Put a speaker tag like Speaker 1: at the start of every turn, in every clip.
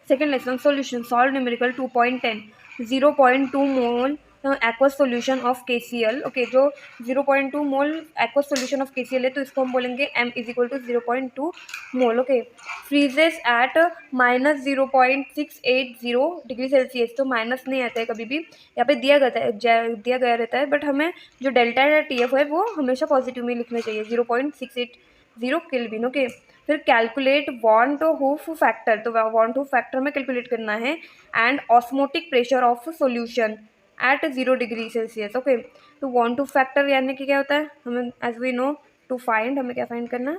Speaker 1: Second lesson, solution. Solve numerical 2.10. 0.2 mole aqueous solution of KCl. Okay, जो 0.2 मोल aqueous solution of KCl है तो इसको हम बोलेंगे m is equal to 0.2 mole. Okay, freezes at -0.680 degree Celsius. तो minus नहीं आता है कभी भी, यहाँ पे दिया गया रहता है, बट हमें जो डेल्टा या TF है वो हमेशा पॉजिटिव में लिखना चाहिए. 0.680 केल्विन. ओके, फिर कैलकुलेट वॉन्ट हुफ फैक्टर. तो वॉन्ट हुफ फैक्टर में कैलकुलेट करना है. And osmotic pressure of solution at 0 degree Celsius. Okay, तो वॉन्ट हुफ फैक्टर यानी कि क्या होता है, हमें as we know to find, हमें क्या फाइंड करना है,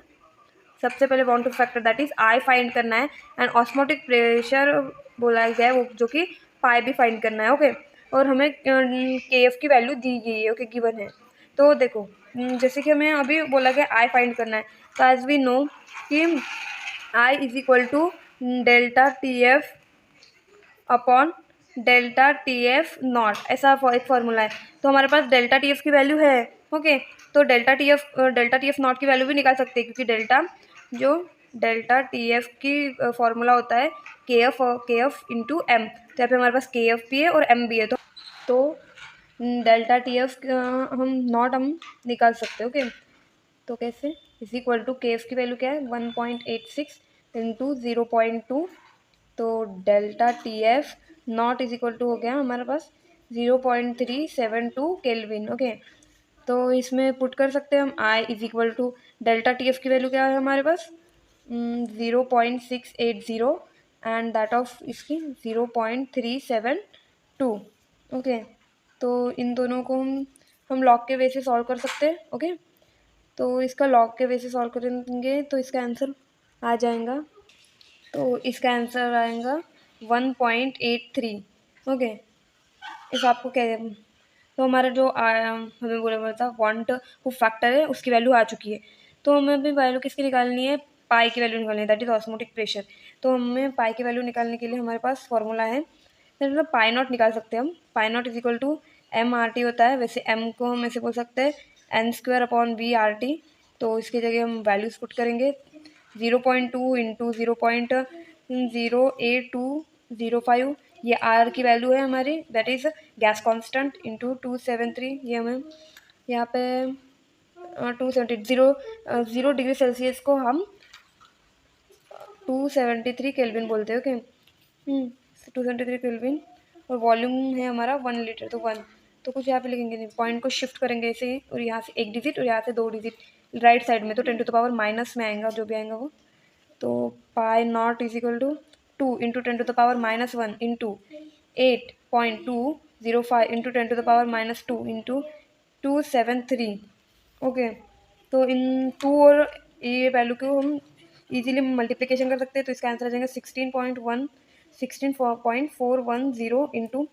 Speaker 1: सबसे पहले van't Hoff factor that is I find करना है. एंड ऑस्मोटिक प्रेशर बोला गया है वो, जो कि पाई भी फाइंड करना है. ओके, और हमें KF की वैल्यू दी गई है. ओके, गिवन है. तो देखो, जैसे कि हमें अभी बोला गया आई फाइंड करना है, तो एज वी नो कि I is equal to delta TF upon delta TF not, ऐसा एक फॉर्मूला है. तो हमारे पास डेल्टा TF की वैल्यू है. ओके, तो डेल्टा TF नॉट की वैल्यू भी निकाल सकते हैं, क्योंकि डेल्टा TF की फॉर्मूला होता है KF इंटू M. तो यहाँ पे हमारे पास KF भी है और M भी है. तो डेल्टा TF हम निकाल सकते हैं. ओके, तो कैसे, इज इक्वल टू KF की वैल्यू क्या है, 1.86 इंटू 0.2. तो delta TF not is equal to हो गया हमारे पास 0.372 केल्विन. ओके, तो इसमें पुट कर सकते हैं हम I is equal to delta TF की वैल्यू क्या है हमारे पास 0.680 एंड दैट ऑफ इसकी 0.372. ओके, तो इन दोनों को हम लॉग के वे से सॉल्व कर सकते हैं. ओके, तो इसका लॉग के वे से सॉल्व करेंगे तो इसका आंसर आ जाएगा. तो इसका आंसर आएगा 1.83. ओके, इस आपको क्या, तो हमारा जो हमें बोला था वॉन्ट हुफ फैक्टर है उसकी वैल्यू आ चुकी है. तो हमें अभी वैल्यू किसकी निकालनी है, पाई की वैल्यू निकालनी है, दैट इज ऑस्मोटिक प्रेशर. तो हमें पाई की वैल्यू निकालने के लिए हमारे पास फॉर्मूला है, मतलब पाई नॉट निकाल सकते हैं हम. Pi not is equal to MRT होता है. वैसे M को हम ऐसे बोल सकते हैं N² अपॉन VRT. तो इसकी जगह हम वैल्यूज पुट करेंगे. 0.2 इंटू 0.08205, ये R की वैल्यू है हमारी, that is gas constant, into 273. ये हमें यहाँ पे 0 डिग्री सेल्सियस को हम 273 केल्विन बोलते हैं. ओके, 273 केल्विन, और वॉल्यूम है हमारा 1 लीटर. तो 1, तो कुछ यहाँ पे लिखेंगे नहीं, पॉइंट को शिफ्ट करेंगे ऐसे ही, और यहाँ से 1 डिजिट और यहाँ से 2 डिजिट राइट साइड में, तो 10 टू द पावर माइनस में आएगा जो भी आएगा वो. तो pi not is equal to 2 into 10 to the power -1 into 8.205 into 10 to the power -2 into 273. Okay, तो इन 2 और ये वैल्यू को हम इजीली मल्टीप्लिकेशन कर सकते हैं. तो इसका आंसर आ जाएगा 16.410 into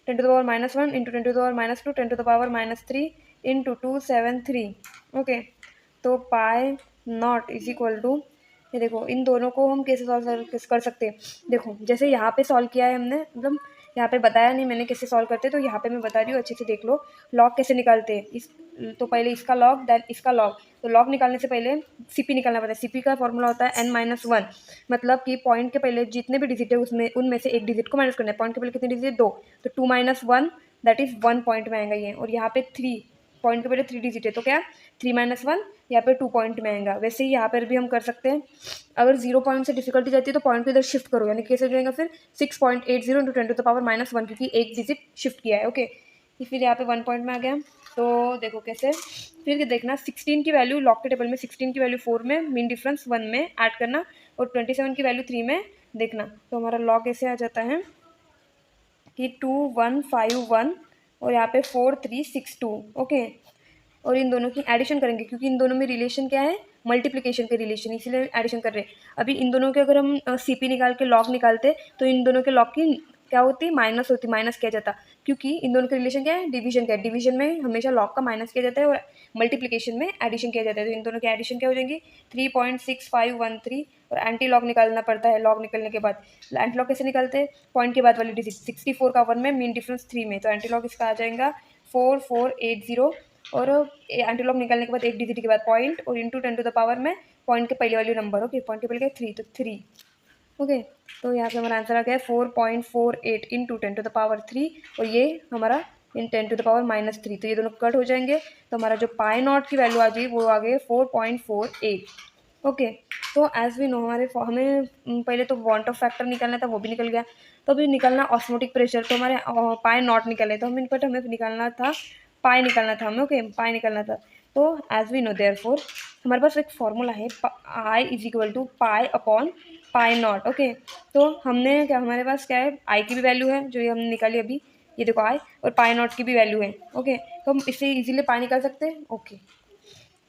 Speaker 1: 10 to the power -1 into 10 to the power -2 10 to the power -3 into 273. Okay, तो pi not is equal to, ये देखो इन दोनों को हम कैसे सॉल्व कर सकते हैं. देखो जैसे यहाँ पे सॉल्व किया है हमने, मतलब यहाँ पे बताया नहीं मैंने कैसे सॉल्व करते, तो यहाँ पे मैं बता रही हूँ, अच्छे से देख लो. लॉग कैसे निकालते हैं, तो पहले इसका लॉग देन इसका लॉग. तो लॉग निकालने से पहले CP निकालना पड़ता है. CP का फॉर्मूला होता है N-1, मतलब कि पॉइंट के पहले जितने भी डिजिट है उसमें उनमें से एक डिजिट को माइनस करना है. पॉइंट के पहले कितने डिजिट, 2, तो 2 - 1 दैट इज 1 पॉइंट में आएगा ये. और यहाँ पे 3, पॉइंट के पहले 3 डिजिट है, तो क्या 3 - 1 यहाँ पे 2 पॉइंट में आएगा. वैसे ही यहाँ पर भी हम कर सकते हैं. अगर 0 पॉइंट से डिफिकल्टी जाती है तो पॉइंट को इधर शिफ्ट करो, यानी कैसे हो जाएगा फिर 6.80 इंटू 10 टू द पावर -1, क्योंकि एक डिजिट शिफ्ट किया है. ओके, फिर यहाँ पे 1 पॉइंट में आ गया. तो देखो कैसे, फिर देखना 16 की वैल्यू लॉग के टेबल में, 16 की वैल्यू 4 में, मीन डिफरेंस 1 में ऐड करना, और 27 की वैल्यू 3 में देखना. तो हमारा लॉग ऐसे आ जाता है कि 2151 और यहाँ पे 4362. ओके, और इन दोनों की एडिशन करेंगे, क्योंकि इन दोनों में रिलेशन क्या है, मल्टीप्लिकेशन के रिलेशन, इसीलिए एडिशन कर रहे हैं. अभी इन दोनों के अगर हम CP निकाल के लॉग निकालते तो इन दोनों के लॉग की क्या होती, माइनस होती, माइनस किया जाता, क्योंकि इन दोनों का रिलेशन क्या है, डिवीजन का है. डिवीजन में हमेशा लॉग का माइनस किया जाता है और मल्टीप्लिकेशन में एडिशन किया जाता है. तो इन दोनों की एडिशन क्या हो जाएंगी 3.6513, और एंटी लॉग निकालना पड़ता है. लॉग निकलने के बाद एंटी लॉग कैसे निकालते हैं, पॉइंट के बाद वाली डिजिट 64 का 1 में, मीन डिफरेंस 3 में, तो एंटी लॉग इसका आ जाएगा 4480. और एंटीलॉग निकालने के बाद एक डिजिट के बाद पॉइंट, और इंटू 10 टू द पावर में पॉइंट के पहले वाली नंबर. ओके, पॉइंट के पहले क्या 3, तो 3. ओके, तो यहाँ पे हमारा आंसर आ गया 4.48 इंटू 10⁻3 और ये हमारा इन 10⁻−3, तो ये दोनों कट हो जाएंगे, तो हमारा जो पाई नॉट की वैल्यू आ गई वो आ गई 4.48। ओके, तो एज वी नो हमें पहले तो वांट ऑफ फैक्टर निकालना था, वो भी निकल गया। तो अभी निकालना ऑस्मोटिक प्रेशर, तो हमारे पाई नॉट निकले, तो हमें निकालना था पाई निकालना था हमें। ओके, पाई निकालना था। तो एज वी नो देयरफॉर हमारे पास एक फॉर्मूला है I is equal to pi upon pi not. Okay, तो हमने क्या, हमारे पास क्या है, आई की भी वैल्यू है जो ये हमने निकाली अभी, ये देखो आई, और पाई नॉट की भी वैल्यू है। ओके, तो हम इससे इजीली पाई निकाल सकते हैं। ओके,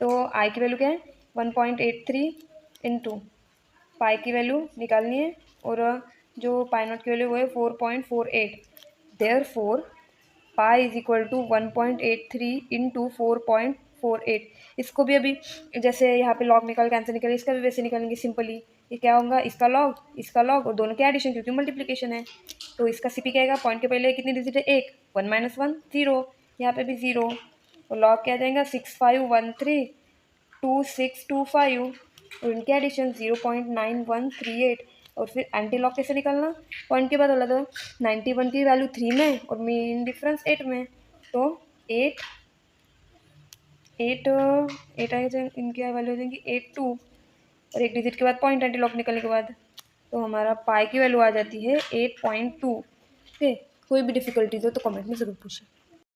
Speaker 1: तो आई की वैल्यू क्या है 1.83 इंटू पाई की वैल्यू निकालनी है, और जो पाई नॉट की वैल्यू वो है 4.48। Therefore pi is equal to 1.83 into 4.48। इसको भी अभी जैसे यहाँ पे लॉग निकाल के आंसर निकाले, इसका भी वैसे निकालेंगे सिंपली। ये क्या होगा, इसका लॉग और दोनों के एडिशन, क्योंकि मल्टीप्लिकेशन है। तो इसका सीपी क्या आएगा, पॉइंट के पहले कितनी डिजिट है, 1, 1 - 1 0, यहाँ पे भी 0, और लॉग क्या आ जाएगा 65132625, और इनके एडिशन 0.9138। और फिर एंटी लॉग कैसे निकालना, पॉइंट के बाद वाला, तो 91 की वैल्यू 3 में और मीन डिफरेंस 8 में, तो 8 8 8 आ जाए, इनकी वैल्यू हो जाएंगी 82, और एक डिजिट के बाद पॉइंट एंटी लॉग निकलने के बाद, तो हमारा पाई की वैल्यू आ जाती है 8.2। ठीक है, कोई भी डिफिकल्टीज हो तो कमेंट में ज़रूर पूछें।